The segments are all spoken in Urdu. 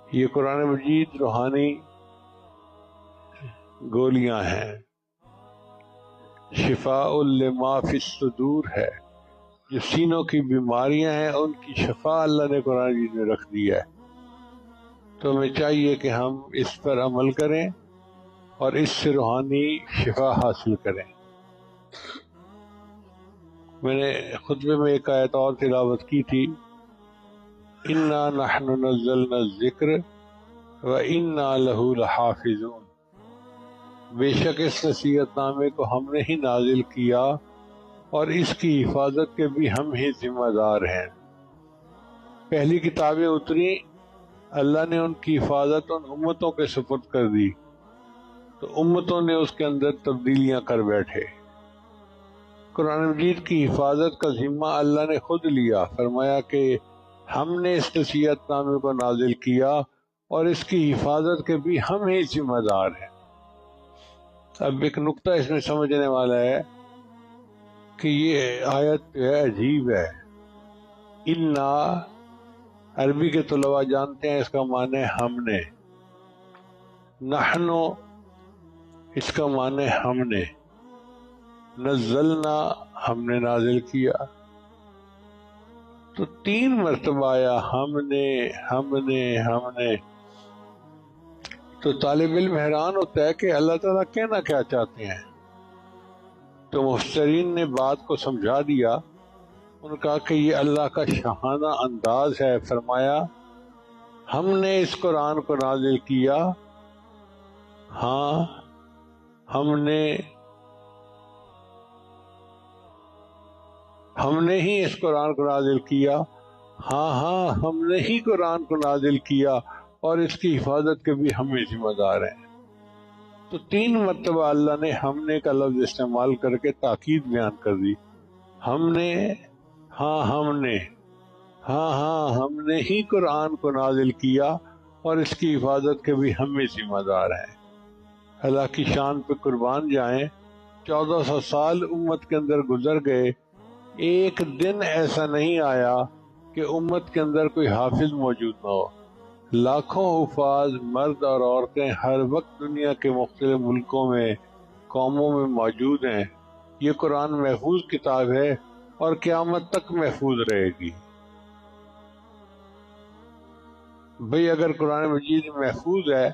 یہ قرآن مجید روحانی گولیاں ہیں، شفاء لما فی الصدور ہے، جو سینوں کی بیماریاں ہیں ان کی شفا اللہ نے قرآن مجید میں رکھ دی ہے۔ تو ہمیں چاہیے کہ ہم اس پر عمل کریں اور اس سے روحانی شفا حاصل کریں۔ میں نے خطبے میں ایک آیت اور تلاوت کی تھی، اِنَّا نَحْنُ نَزَّلْنَا الذِّكْرَ وَإِنَّا لَهُ لَحَافِظُونَ، بے شک اس نصیحت نامے کو ہم نے ہی نازل کیا اور اس کی حفاظت کے بھی ہم ہی ذمہ دار ہیں۔ پہلی کتابیں اتری، اللہ نے ان کی حفاظت ان امتوں کے سپرد کر دی، تو امتوں نے اس کے اندر تبدیلیاں کر بیٹھے۔ قرآن مجید کی حفاظت کا ذمہ اللہ نے خود لیا، فرمایا کہ ہم نے اس نصیحت نامے کو نازل کیا اور اس کی حفاظت کے بھی ہم ہی ذمہ دار ہیں۔ اب ایک نقطہ اس میں سمجھنے والا ہے کہ یہ آیت جو ہے عجیب ہے۔ اِنَّا عربی کے طلباء جانتے ہیں اس کا معنی ہم نے، نحنو اس کا معنی ہم نے، نزلنا ہم نے نازل کیا، تو 3 مرتبہ آیا ہم نے۔ تو طالب علم حیران ہوتا ہے کہ اللہ تعالیٰ کہنا کیا چاہتے ہیں۔ تو مفسرین نے بات کو سمجھا دیا، انہوں نے کہا کہ یہ اللہ کا شاہانہ انداز ہے۔ فرمایا ہم نے اس قرآن کو نازل کیا، ہاں ہم نے ہی اس قرآن کو نازل کیا، ہاں ہم نے ہی قرآن کو نازل کیا اور اس کی حفاظت کے بھی ہم ہی ذمہ دار ہیں۔ تو 3 مرتبہ اللہ نے ہم نے کا لفظ استعمال کر کے تاکید بیان کر دی۔ ہم نے ہم نے ہی قرآن کو نازل کیا اور اس کی حفاظت کے بھی ہم ہی ذمہ دار ہیں۔ اللہ کی شان پہ قربان جائیں، 1400 سال امت کے اندر گزر گئے، ایک دن ایسا نہیں آیا کہ امت کے اندر کوئی حافظ موجود نہ ہو۔ لاکھوں حفاظ مرد اور عورتیں ہر وقت دنیا کے مختلف ملکوں میں، قوموں میں موجود ہیں۔ یہ قرآن محفوظ کتاب ہے اور قیامت تک محفوظ رہے گی۔ بھئی اگر قرآن مجید محفوظ ہے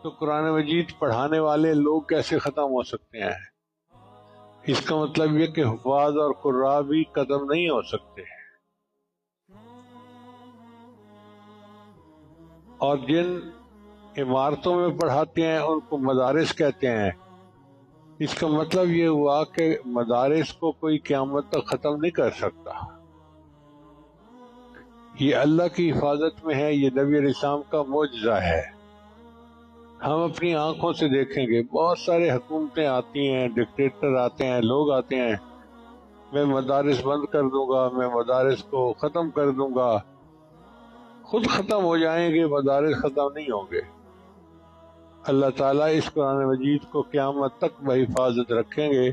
تو قرآن مجید پڑھانے والے لوگ کیسے ختم ہو سکتے ہیں؟ اس کا مطلب یہ کہ حفاظ اور قراء بھی ختم نہیں ہو سکتے، اور جن عمارتوں میں پڑھاتے ہیں ان کو مدارس کہتے ہیں۔ اس کا مطلب یہ ہوا کہ مدارس کو کوئی قیامت تک ختم نہیں کر سکتا۔ یہ اللہ کی حفاظت میں ہے، یہ نبی علیہ السلام کا معجزہ ہے۔ ہم اپنی آنکھوں سے دیکھیں گے بہت سارے حکومتیں آتی ہیں، ڈکٹیٹر آتے ہیں، لوگ آتے ہیں، میں مدارس بند کر دوں گا، میں مدارس کو ختم کر دوں گا۔ خود ختم ہو جائیں گے، مدارس ختم نہیں ہوں گے۔ اللہ تعالیٰ اس قرآن مجید کو قیامت تک بحفاظت رکھیں گے۔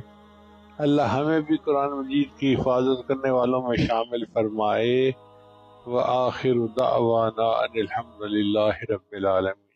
اللہ ہمیں بھی قرآن مجید کی حفاظت کرنے والوں میں شامل فرمائے۔ وآخر دعوانا ان الحمد للہ رب العالمین۔